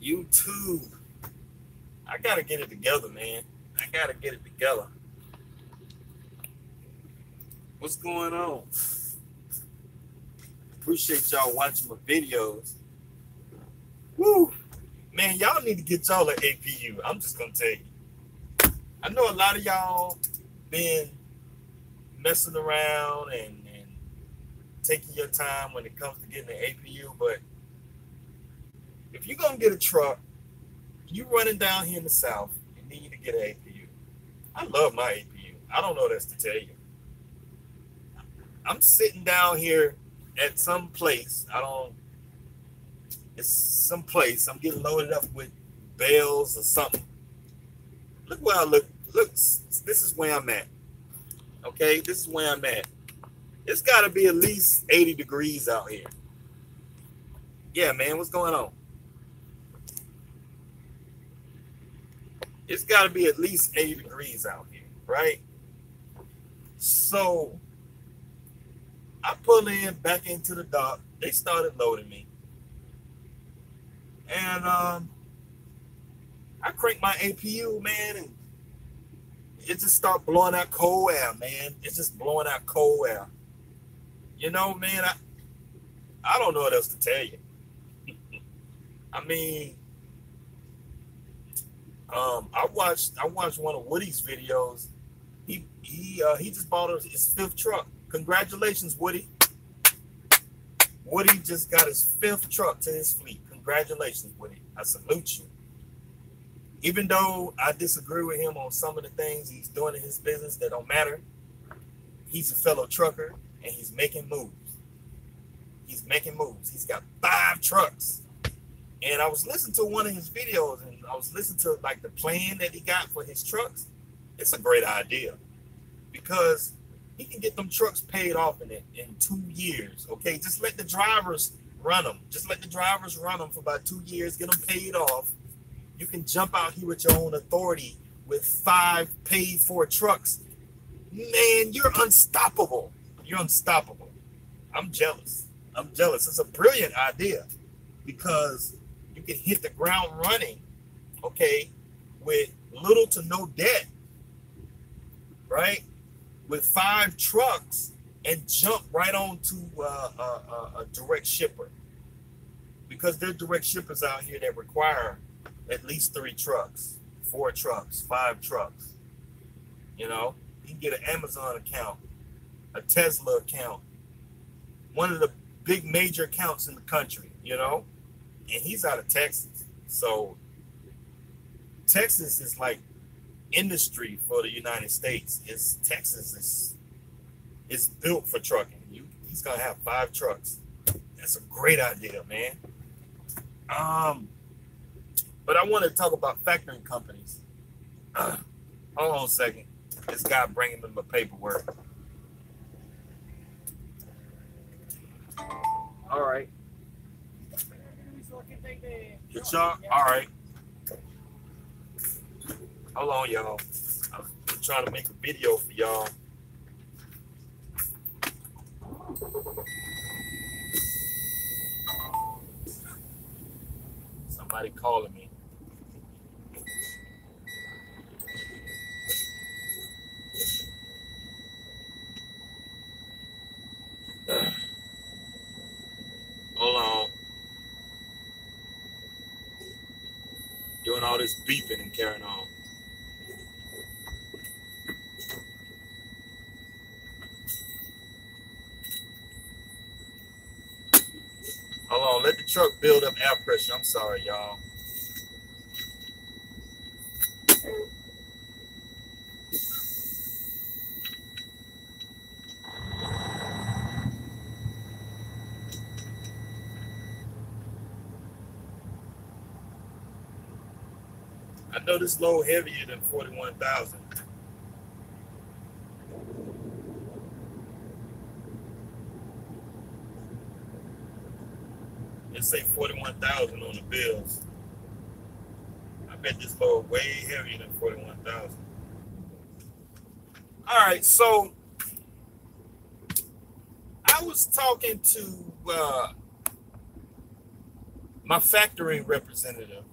YouTube. I gotta get it together, man. I gotta get it together. What's going on? Appreciate y'all watching my videos. Woo! Man, y'all need to get y'all an APU. I'm just gonna tell you. I know a lot of y'all been messing around and taking your time when it comes to getting an APU, but if you're gonna get a truck, you running down here in the South, you need to get an APU. I love my APU. I don't know what else to tell you. I'm sitting down here at some place. It's some place. I'm getting loaded up with bales or something. Look where I look. Look, this is where I'm at. Okay, this is where I'm at. It's got to be at least 80 degrees out here. Yeah, man, what's going on? It's got to be at least 80 degrees out here, right? So I pull in back into the dock. They started loading me. And I crank my APU, man, and it just start blowing out cold air, man. It's just blowing out cold air. You know, man, I don't know what else to tell you. I mean, I watched one of Woody's videos. He just bought his 5th truck. Congratulations, Woody. Woody just got his 5th truck to his fleet. Congratulations, Woody. I salute you. Even though I disagree with him on some of the things he's doing in his business that don't matter, he's a fellow trucker and he's making moves. He's making moves. He's got 5 trucks. And I was listening to one of his videos and I was listening to like the plan that he got for his trucks. It's a great idea because he can get them trucks paid off in 2 years. Okay, just let the drivers run them. Just let the drivers run them for about 2 years, get them paid off. You can jump out here with your own authority with 5 paid for trucks. Man, you're unstoppable. You're unstoppable. I'm jealous. I'm jealous. It's a brilliant idea because you can hit the ground running, okay, with little to no debt, right? With 5 trucks and jump right on to a direct shipper because there are direct shippers out here that require at least 3 trucks, 4 trucks, 5 trucks. You know, you can get an Amazon account, a Tesla account, one of the big major accounts in the country, you know, and he's out of Texas. So Texas is like industry for the United States. Texas is built for trucking. He's gonna have 5 trucks. That's a great idea, man. But I want to talk about factoring companies. Hold on a second. This guy bringing me my paperwork. All right. Good job. All right. Hold on, y'all. I'm trying to make a video for y'all. Somebody calling me. Hold on. Doing all this beeping and carrying on. Hold on, let the truck build up air pressure. I'm sorry, y'all. I know this load heavier than 41,000. Let's say 41,000 on the bills. I bet this load way heavier than 41,000. All right, so I was talking to my factoring representative,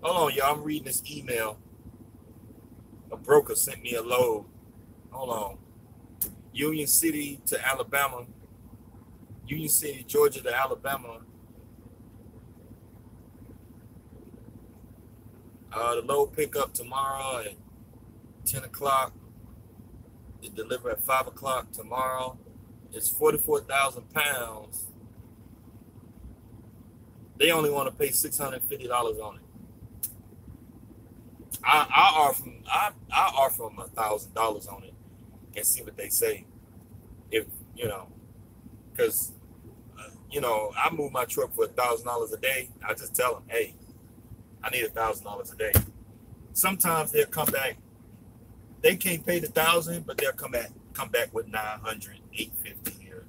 Hold on, y'all. I'm reading this email. A broker sent me a load. Hold on. Union City to Alabama. Union City, Georgia to Alabama. The load pickup tomorrow at 10 o'clock. It deliver at 5 o'clock tomorrow. It's 44,000 pounds. They only want to pay $650 on it. I offer them $1,000 on it and see what they say. If because I move my truck for $1,000 a day. I just tell them, hey, I need $1,000 a day. Sometimes they'll come back. They can't pay the 1,000, but they'll come back with 900, 850 here.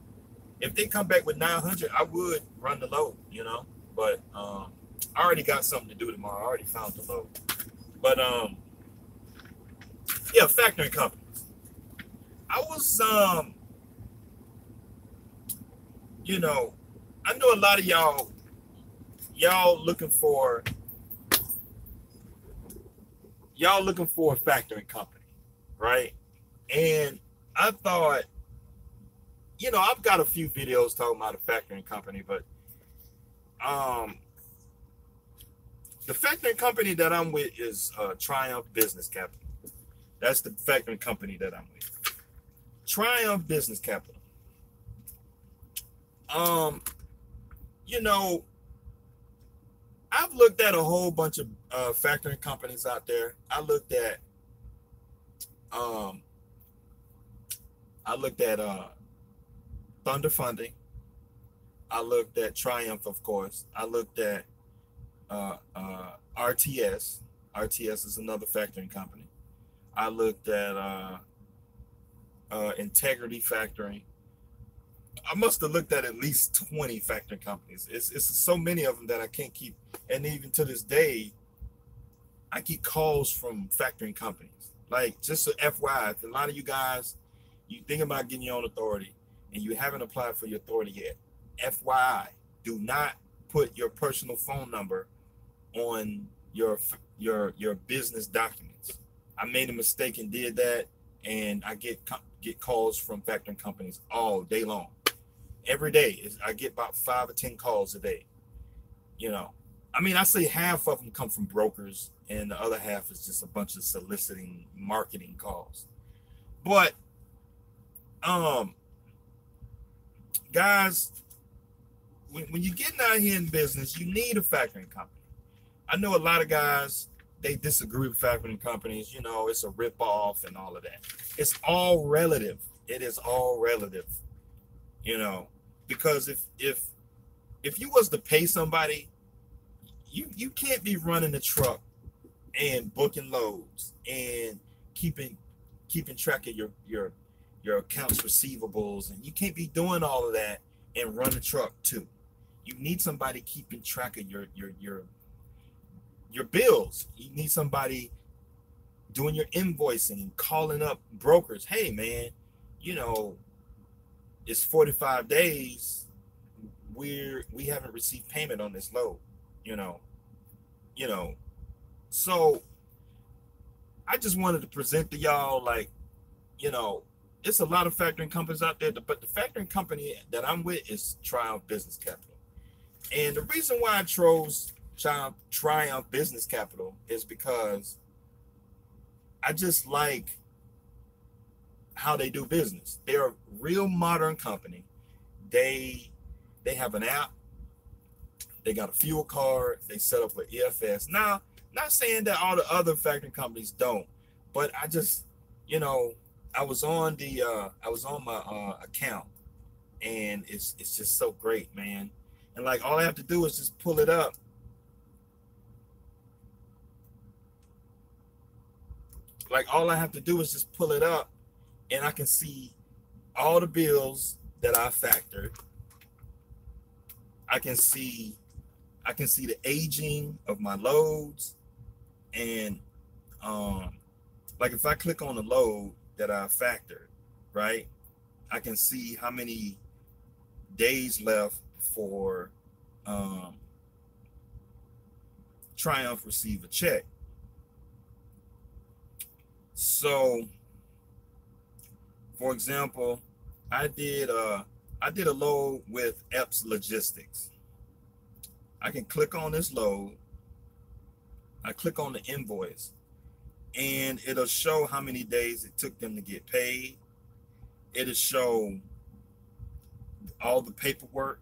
If they come back with 900, I would run the load, But I already got something to do tomorrow. I already found the load. But yeah, factoring companies. I was I know a lot of y'all looking for a factoring company, right? And I thought, I've got a few videos talking about a factoring company, but the factoring company that I'm with is Triumph Business Capital. That's the factoring company that I'm with. Triumph Business Capital. I've looked at a whole bunch of factoring companies out there. I looked at Thunder Funding. I looked at Triumph, of course. I looked at RTS. RTS is another factoring company. I looked at Integrity Factoring. I must have looked at least 20 factoring companies. It's so many of them that I can't keep. And even to this day, I get calls from factoring companies. Like, just so FYI, if a lot of you guys, you think about getting your own authority and you haven't applied for your authority yet, FYI, do not put your personal phone number on your business documents. I made a mistake and did that, and I get calls from factoring companies all day long. Every day, I get about 5 or 10 calls a day. I say half of them come from brokers, and the other half is just a bunch of soliciting marketing calls. But, guys, when you're getting out here in business, you need a factoring company. I know a lot of guys, they disagree with factoring companies. It's a ripoff and all of that. It's all relative. It is all relative. Because if you was to pay somebody, you can't be running the truck and booking loads and keeping track of your accounts receivables, and you can't be doing all of that and run the truck too. You need somebody keeping track of your bills. You need somebody doing your invoicing and calling up brokers. Hey man, it's 45 days. We haven't received payment on this load. So I just wanted to present to y'all, like, it's a lot of factoring companies out there, but the factoring company that I'm with is Triumph Business Capital. And the reason why I chose Triumph Business Capital is because I just like how they do business. They're a real modern company. They have an app. They got a fuel card. They set up with EFS. Now, not saying that all the other factoring companies don't, but I just, I was on my account, and it's just so great, man. And like, all I have to do is just pull it up. And I can see all the bills that I factored. I can see the aging of my loads, and like if I click on the load that I factored, right, I can see how many days left for Triumph receive a check. So, for example, I did a load with Epps Logistics. I can click on this load. I click on the invoice, and it'll show how many days it took them to get paid. It'll show all the paperwork.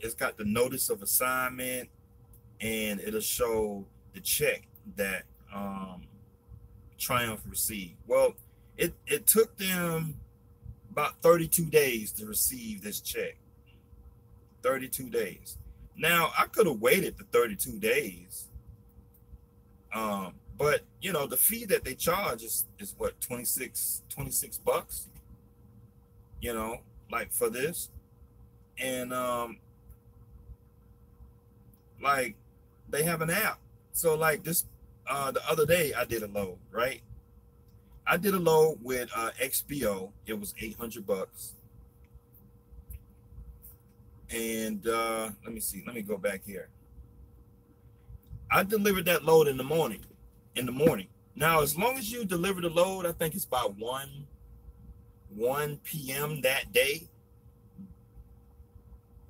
It's got the notice of assignment, and it'll show the check that Triumph received. Well, it took them about 32 days to receive this check. 32 days. Now, I could have waited the 32 days. But you know, the fee that they charge is what, 26 bucks, you know, like for this. And like they have an app. So like this the other day I did a load, right? I did a load with XBO. It was 800 bucks. And let me see. Let me go back here. I delivered that load in the morning. Now, as long as you deliver the load, I think it's about 1 p.m. that day.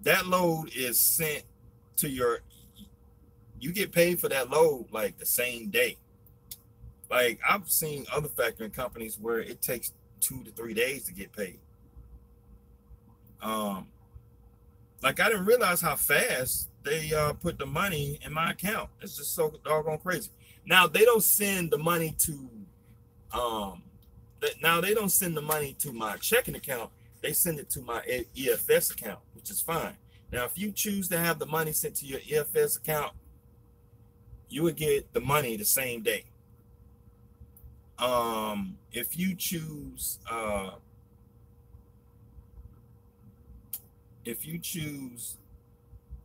That load is sent to your. You get paid for that load like the same day. Like I've seen other factoring companies where it takes 2 to 3 days to get paid. Like I didn't realize how fast they put the money in my account. It's just so doggone crazy. Now they don't send the money to they don't send the money to my checking account. They send it to my EFS account, which is fine. Now, if you choose to have the money sent to your EFS account, you would get the money the same day. If you choose to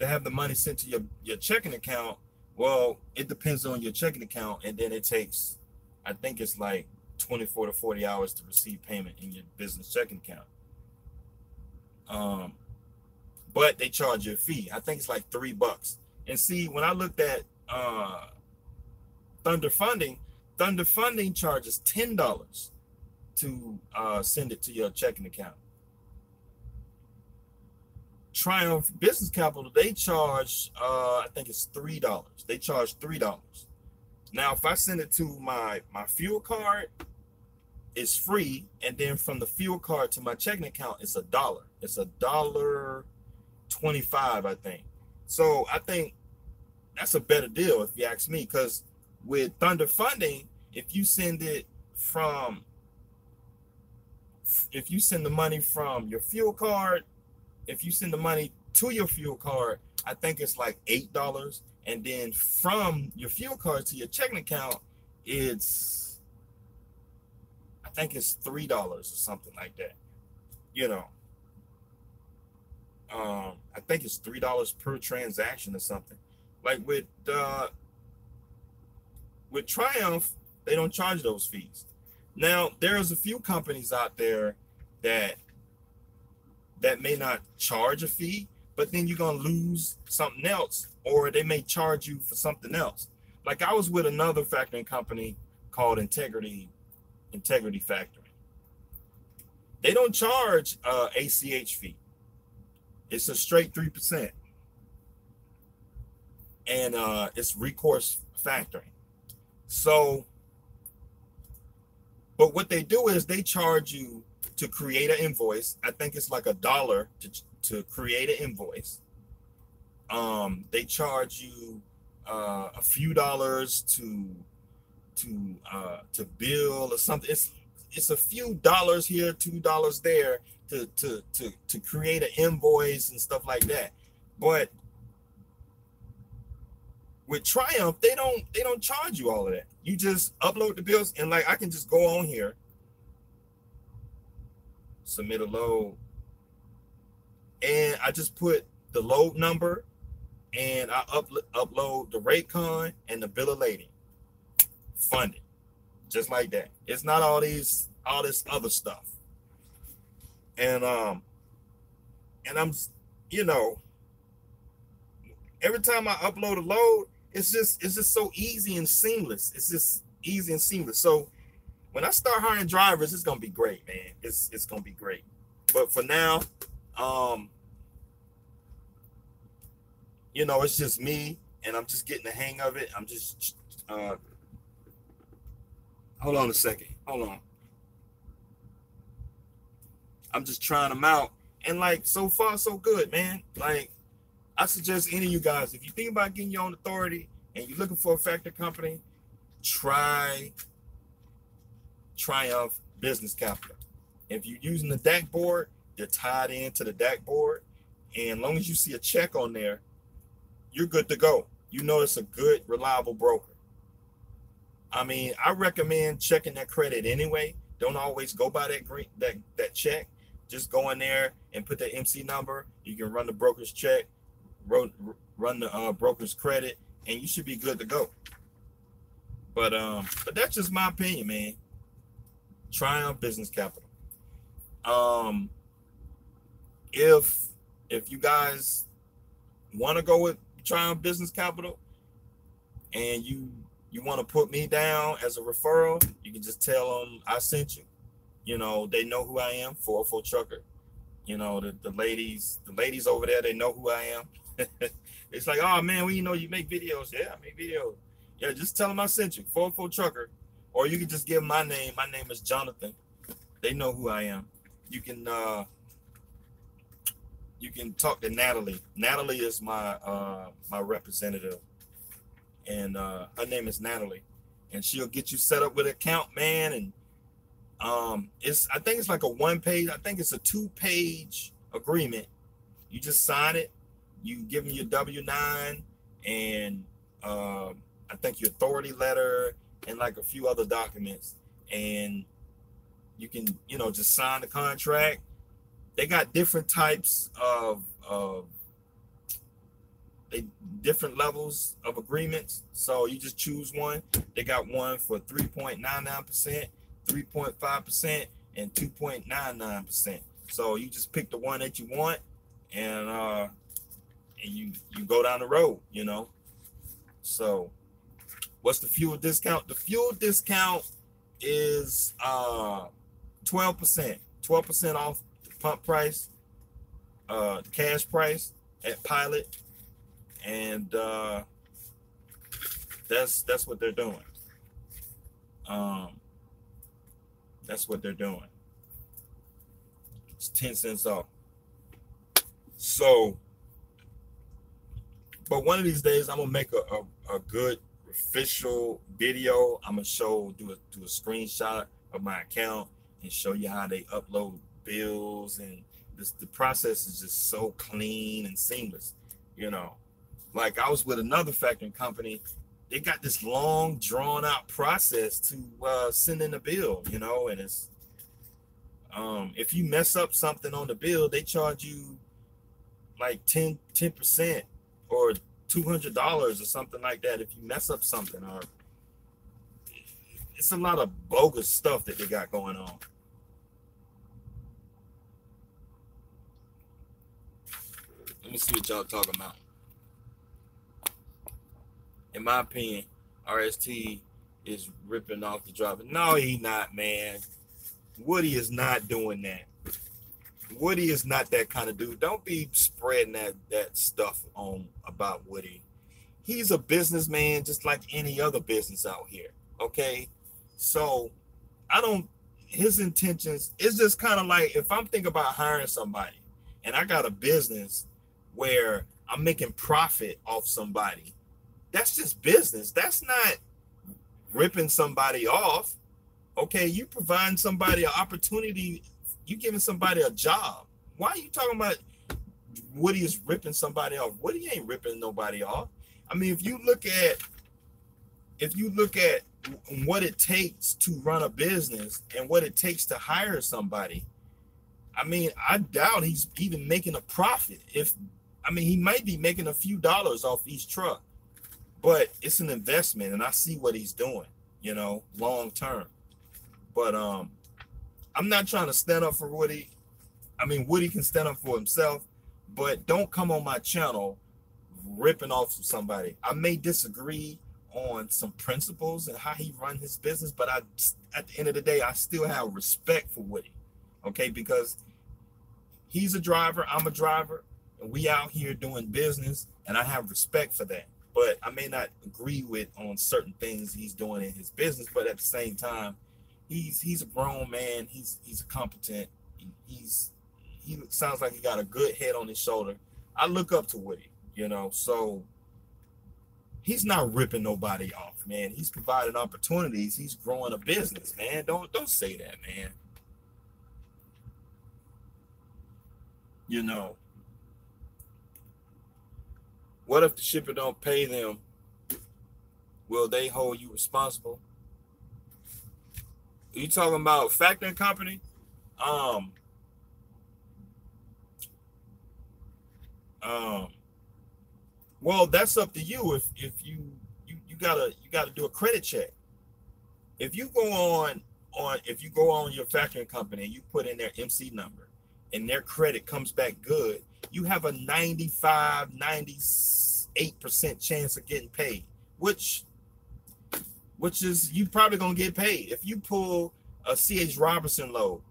have the money sent to your checking account, well, it depends on your checking account, and then it takes, I think it's like 24 to 40 hours to receive payment in your business checking account. But they charge you a fee. I think it's like $3. And see, when I looked at Thunder Funding charges $10 to send it to your checking account. Triumph Business Capital, they charge I think it's $3. They charge $3. Now, if I send it to my fuel card, it's free, and then from the fuel card to my checking account, it's $1. It's $1.25, I think. So I think that's a better deal if you ask me, because with Thunder Funding, if you send the money from your fuel card, if you send the money to your fuel card, I think it's like $8. And then from your fuel card to your checking account, I think it's $3 or something like that. You know, I think it's $3 per transaction or something. Like with Triumph, they don't charge those fees. Now, there's a few companies out there that may not charge a fee, but then you're going to lose something else, or they may charge you for something else. Like I was with another factoring company called Integrity Factoring. They don't charge ACH fee. It's a straight 3%. And it's recourse factoring. So, but what they do is they charge you to create an invoice. I think it's like $1 to create an invoice. They charge you a few dollars to bill or something. It's a few dollars here, $2 there to create an invoice and stuff like that. But with Triumph, they don't charge you all of that. You just upload the bills, and like I can just go on here, submit a load, and I just put the load number, and I upload the rate con and the bill of lading. Funded, just like that. It's not all this other stuff. And I'm, you know, every time I upload a load, it's just so easy and seamless. It's just easy and seamless. So when I start hiring drivers, it's gonna be great, man. It's gonna be great. But for now, you know, it's just me, and I'm just getting the hang of it. I'm just hold on a second. Hold on. I'm just trying them out, and like so far so good, man. Like I suggest any of you guys, if you think about getting your own authority and you're looking for a factor company, try Triumph Business Capital. If you're using the DAC board, you're tied into the DAC board, and as long as you see a check on there, you're good to go. You know it's a good, reliable broker. I mean, I recommend checking that credit anyway. Don't always go by that check. Just go in there and put the MC number. You can run the broker's check, run the broker's credit, and you should be good to go. But that's just my opinion, man. Triumph Business Capital. If you guys want to go with Triumph Business Capital and you want to put me down as a referral, you can just tell them I sent you. You know, they know who I am, 404 Trucker. You know, the ladies over there, they know who I am. It's like, oh man, well, you know, you make videos. Yeah, I make videos. Yeah, just tell them I sent you, 404 Trucker. Or you can just give them my name. My name is Jonathan. They know who I am. You can talk to Natalie. Natalie is my my representative, and her name is Natalie, and she'll get you set up with an account, man. And I think it's like a 1-page. I think it's a 2-page agreement. You just sign it. You give them your W-9 and I think your authority letter and like a few other documents, and you can, you know, just sign the contract. They got different types of different levels of agreements, so you just choose one. They got one for 3.99%, 3.5%, and 2.99%. So you just pick the one that you want, and you go down the road, you know. So what's the fuel discount? The fuel discount is 12%. 12% off the pump price, the cash price at Pilot, and that's what they're doing. That's what they're doing. It's 10 cents off. So, but one of these days I'm gonna make a good official video. I'm gonna do a screenshot of my account and show you how they upload bills, and the process is just so clean and seamless. You know, like I was with another factoring company. They got this long drawn out process to send in a bill, you know, and it's if you mess up something on the bill, they charge you like 10% or $200 or something like that if you mess up something. Or it's a lot of bogus stuff that they got going on. Let me see what y'all talking about. In my opinion, RST is ripping off the driver. No, he not, man. Woody is not doing that. Woody is not that kind of dude. Don't be spreading that stuff on about Woody. He's a businessman just like any other business out here. Okay? So his intentions, it's just kind of like if I'm thinking about hiring somebody and I got a business where I'm making profit off somebody, that's just business. That's not ripping somebody off. Okay, you providing somebody an opportunity, you giving somebody a job. Why are you talking about Woody is ripping somebody off? Woody ain't ripping nobody off. I mean, if you look at what it takes to run a business and what it takes to hire somebody, I mean, I doubt he's even making a profit. He might be making a few dollars off each truck, but it's an investment, and I see what he's doing, you know, long term. But I'm not trying to stand up for Woody. I mean, Woody can stand up for himself, but don't come on my channel ripping off somebody. I may disagree on some principles and how he run his business, but at the end of the day, I still have respect for Woody. Okay, because he's a driver, I'm a driver, and we out here doing business, and I have respect for that. But I may not agree with on certain things he's doing in his business, but at the same time, he's a grown man. He's a competent. He sounds like he got a good head on his shoulder. I look up to Woody, so he's not ripping nobody off, man. He's providing opportunities. He's growing a business, man. Don't say that, man. What if the shipper don't pay them? Will they hold you responsible? Are you talking about factoring company? Well, that's up to you. If you gotta do a credit check. If you go on your factoring company and you put in their MC number and their credit comes back good, you have a 98% chance of getting paid, which is you probably gonna get paid. If you pull a CH Robertson load,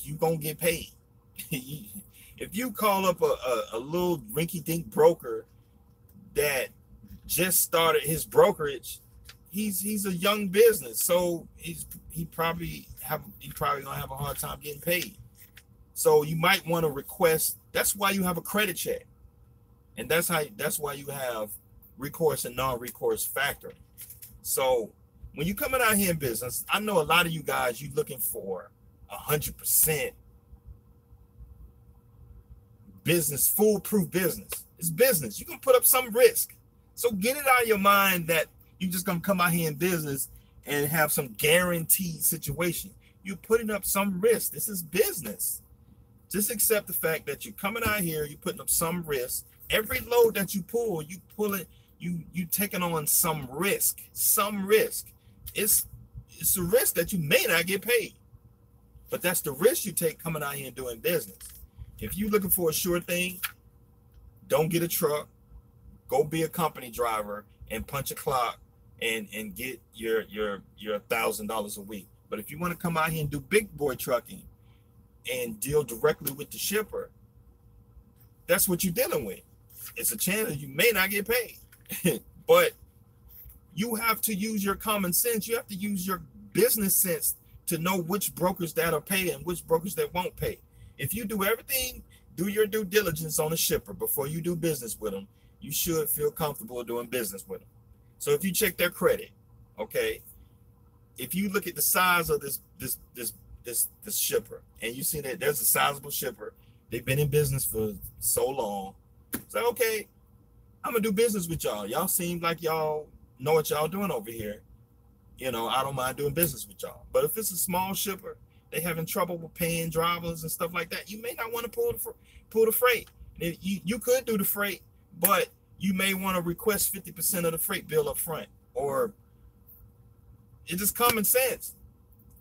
you gonna get paid. If you call up a little rinky-dink broker that just started his brokerage, he's a young business, so he probably gonna have a hard time getting paid. So you might want to request. That's why you have a credit check, and that's why you have recourse and non-recourse factoring. So when you're coming out here in business, I know a lot of you guys, you looking for 100% business, foolproof business. It's business. You can put up some risk. So get it out of your mind that you're just gonna come out here in business and have some guaranteed situation. You're putting up some risk. This is business. Just accept the fact that you're coming out here, you're putting up some risk. Every load that you pull, you taking on some risk. Some risk. It's a risk that you may not get paid. But that's the risk you take coming out here and doing business. If you're looking for a sure thing, don't get a truck. Go be a company driver and punch a clock and get your $1,000 a week. But if you want to come out here and do big boy trucking and deal directly with the shipper, that's what you're dealing with. It's a chance that you may not get paid. But you have to use your common sense. You have to use your business sense to know which brokers that'll pay and which brokers that won't pay. If you do everything, do your due diligence on a shipper before you do business with them, you should feel comfortable doing business with them. So if you check their credit, okay, if you look at the size of this shipper and you see that there's a sizable shipper, they've been in business for so long, say, okay, I'm gonna do business with y'all. Y'all seem like y'all know what y'all doing over here. I don't mind doing business with y'all. But if it's a small shipper, they having trouble with paying drivers and stuff like that, you may not want to pull the freight. You could do the freight, but you may want to request 50% of the freight bill up front. Or it's just common sense.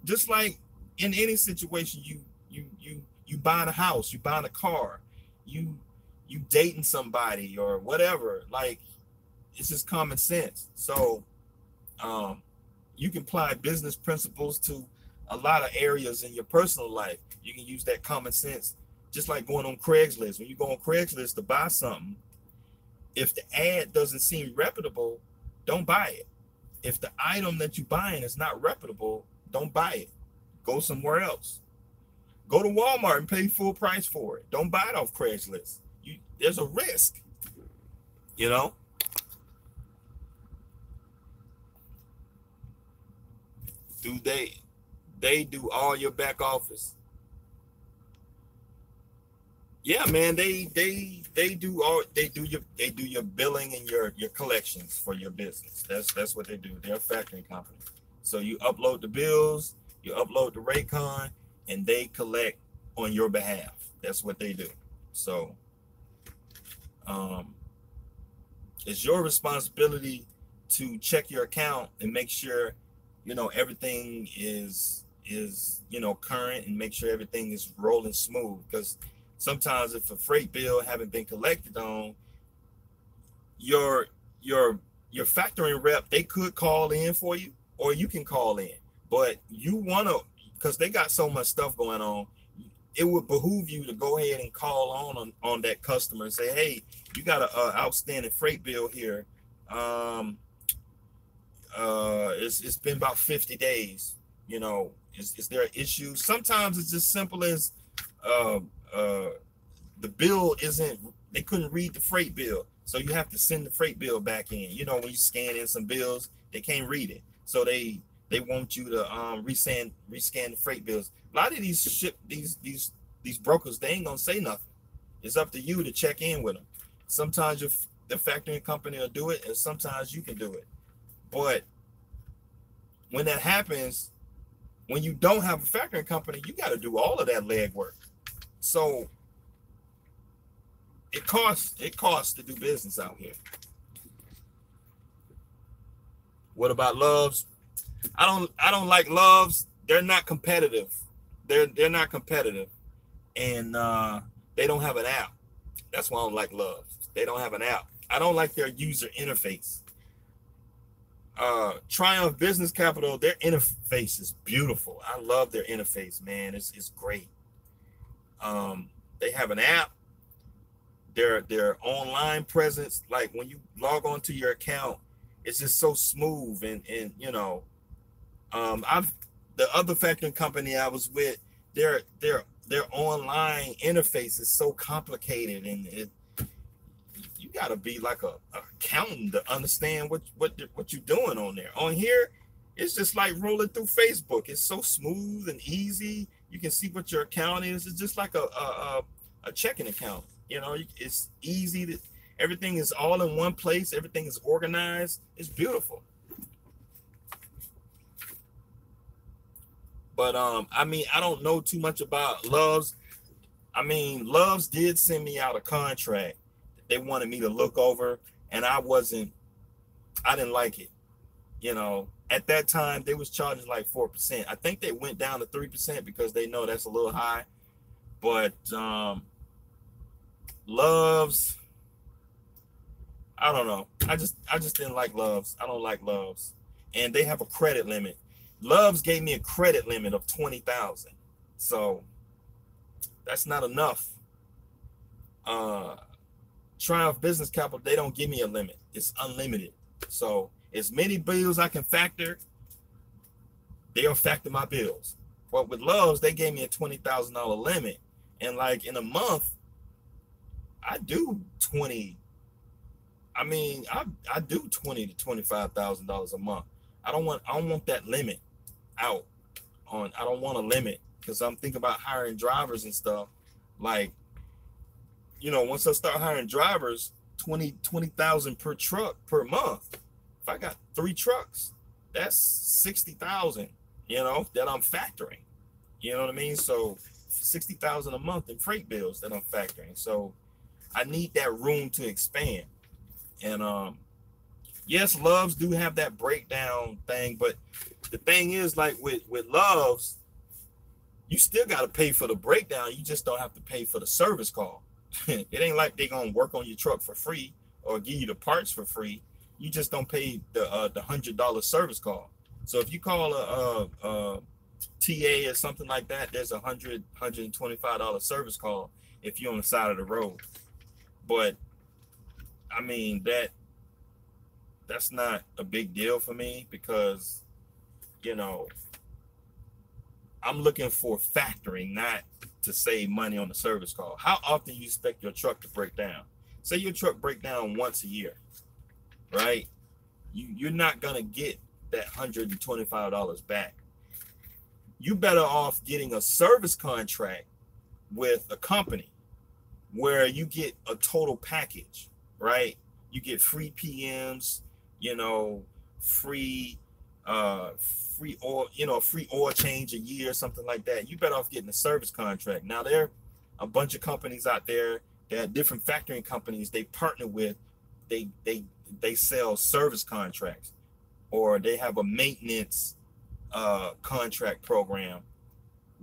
Just like in any situation, you buying a house, you buying a car, you dating somebody or whatever, like it's just common sense. So you can apply business principles to a lot of areas in your personal life. You can use that common sense, just like going on Craigslist. When you go on Craigslist to buy something, if the ad doesn't seem reputable, don't buy it. If the item that you're buying is not reputable, don't buy it. Go somewhere else. Go to Walmart and pay full price for it. Don't buy it off Craigslist. There's a risk, Do they do all your back office? Yeah, man, they do your billing and your collections for your business. That's what they do. They're a factoring company. So you upload the bills, you upload the Raycon, and they collect on your behalf. That's what they do. So it's your responsibility to check your account and make sure everything is current, and make sure everything is rolling smooth. Because sometimes if a freight bill haven't been collected on, your your your factoring rep, they could call in for you, or you can call in. But you want to, because they got so much stuff going on, it would behoove you to go ahead and call on that customer and say, hey, you got an outstanding freight bill here. It's been about 50 days. You know, is there an issue? Sometimes it's just simple as the bill isn't, they couldn't read the freight bill, so you have to send the freight bill back in. You know, when you scan in some bills, they can't read it, so they want you to rescan the freight bills. A lot of these brokers, they ain't gonna say nothing. It's up to you to check in with them. Sometimes the factoring company will do it, and sometimes you can do it. But when that happens, when you don't have a factoring company, you got to do all of that legwork. So it costs to do business out here. What about Loves? I don't like Loves. They're not competitive. They're not competitive, and they don't have an app. That's why I don't like Loves. They don't have an app. I don't like their user interface. Triumph Business Capital, their interface is beautiful. I love their interface, man. It's great. They have an app. Their online presence, like when you log on to your account, it's just so smooth, and you know, the other factoring company I was with, their online interface is so complicated, and you got to be like a accountant to understand what you're doing on there. On here, it's just like rolling through Facebook. It's so smooth and easy. You can see what your account is. It's just like a checking account. You know, it's easy. Everything is all in one place. Everything is organized. It's beautiful. But I mean, I don't know too much about Loves. I mean, Loves did send me out a contract they wanted me to look over, and I didn't like it. You know, at that time they was charging like 4%. I think they went down to 3% because they know that's a little high. But Loves, I don't know. I just didn't like Loves. I don't like Loves. And they have a credit limit. Loves gave me a credit limit of 20,000. So that's not enough. Triumph Business Capital, they don't give me a limit. It's unlimited. So as many bills I can factor, they'll factor my bills. But with Loves, they gave me a $20,000 limit. And like in a month, I do 20. I mean, I do $20,000 to $25,000 a month. I don't want that limit out on. I don't want a limit, because I'm thinking about hiring drivers and stuff. Like, you know, once I start hiring drivers, 20,000 per truck per month. If I got 3 trucks, that's 60,000, you know, that I'm factoring. You know what I mean? So 60,000 a month in freight bills that I'm factoring. So I need that room to expand. And yes, Loves do have that breakdown thing, but the thing is, like with Loves, you still got to pay for the breakdown. You just don't have to pay for the service call. It ain't like they're gonna work on your truck for free or give you the parts for free. You just don't pay the $100 service call. So if you call a TA or something like that, there's a $125 service call if you're on the side of the road. But I mean, that's not a big deal for me, because, you know, I'm looking for factoring, not to save money on the service call. How often you expect your truck to break down? Say your truck break down once a year, right? You're not gonna get that $125 back. You better off getting a service contract with a company where you get a total package, right? You get free PMs, you know, free oil, you know, free oil change a year, something like that. You better off getting a service contract. Now, there are a bunch of companies out there that different factoring companies they partner with. They sell service contracts, or they have a maintenance contract program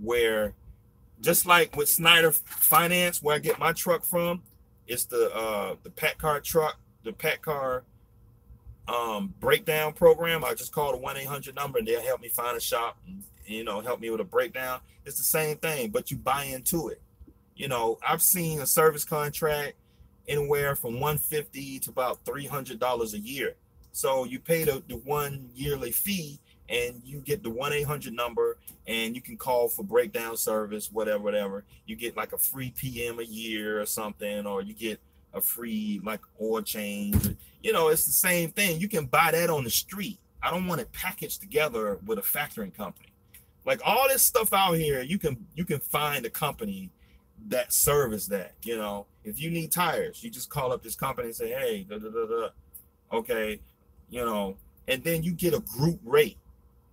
where, just like with Snyder Finance, where I get my truck from, it's the Packard truck, the Pat Car breakdown program. I just call the 1-800 number and they'll help me find a shop and, you know, help me with a breakdown. It's the same thing, but you buy into it. You know, I've seen a service contract anywhere from $150 to about $300 a year. So you pay the 1 yearly fee and you get the 1-800 number and you can call for breakdown service, whatever. You get like a free PM a year or something, or you get a free like oil change. You know, it's the same thing. You can buy that on the street. I don't want it packaged together with a factoring company. Like all this stuff out here, you can find a company that service that. You know, if you need tires, you just call up this company and say, hey, okay, you know, and then you get a group rate.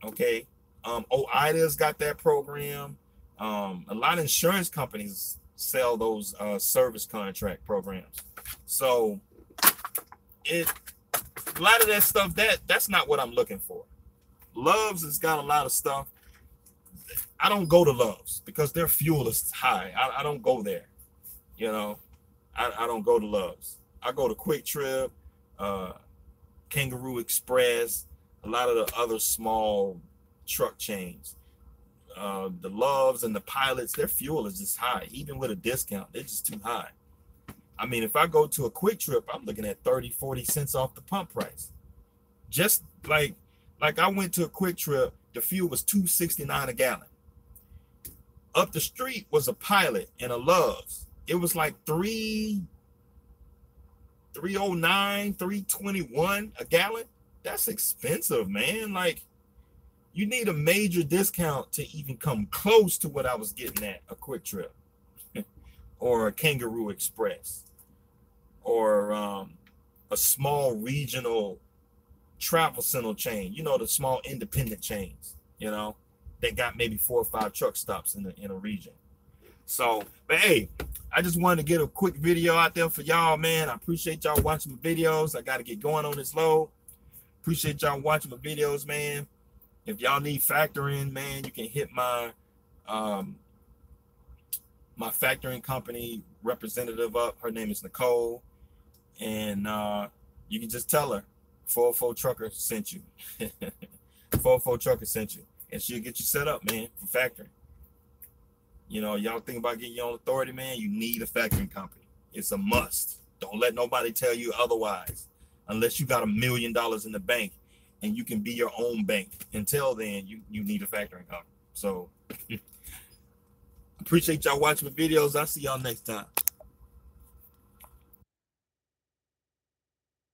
Okay. OIDA's got that program. A lot of insurance companies sell those service contract programs. So a lot of that stuff, that's not what I'm looking for. Love's has got a lot of stuff. I don't go to Love's because their fuel is high. I don't go there. You know, I don't go to Love's. I go to Quick Trip, Kangaroo Express, a lot of the other small truck chains. The Loves and the Pilots, their fuel is just high. Even with a discount, they're just too high. I mean, if I go to a Quick Trip, I'm looking at 30-40 cents off the pump price. Just like I went to a Quick Trip, the fuel was $2.69 a gallon. Up the street was a Pilot and a Loves. It was like $3.09, $3.21 a gallon. That's expensive, man. Like, you need a major discount to even come close to what I was getting at a Quick Trip or a Kangaroo Express or a small regional travel center chain. You know, the small independent chains, you know, they got maybe 4 or 5 truck stops in a region. So, but hey, I just wanted to get a quick video out there for y'all, man. I appreciate y'all watching my videos. I got to get going on this load. Appreciate y'all watching my videos, man. If y'all need factoring, man, you can hit my my factoring company representative up. Her name is Nicole, and you can just tell her 404 Trucker sent you. 404 Trucker sent you, and she'll get you set up, man, for factoring. You know, y'all think about getting your own authority, man. You need a factoring company. It's a must. Don't let nobody tell you otherwise, unless you got $1 million in the bank and you can be your own bank. Until then, you need a factoring company. So appreciate y'all watching my videos. I'll see y'all next time.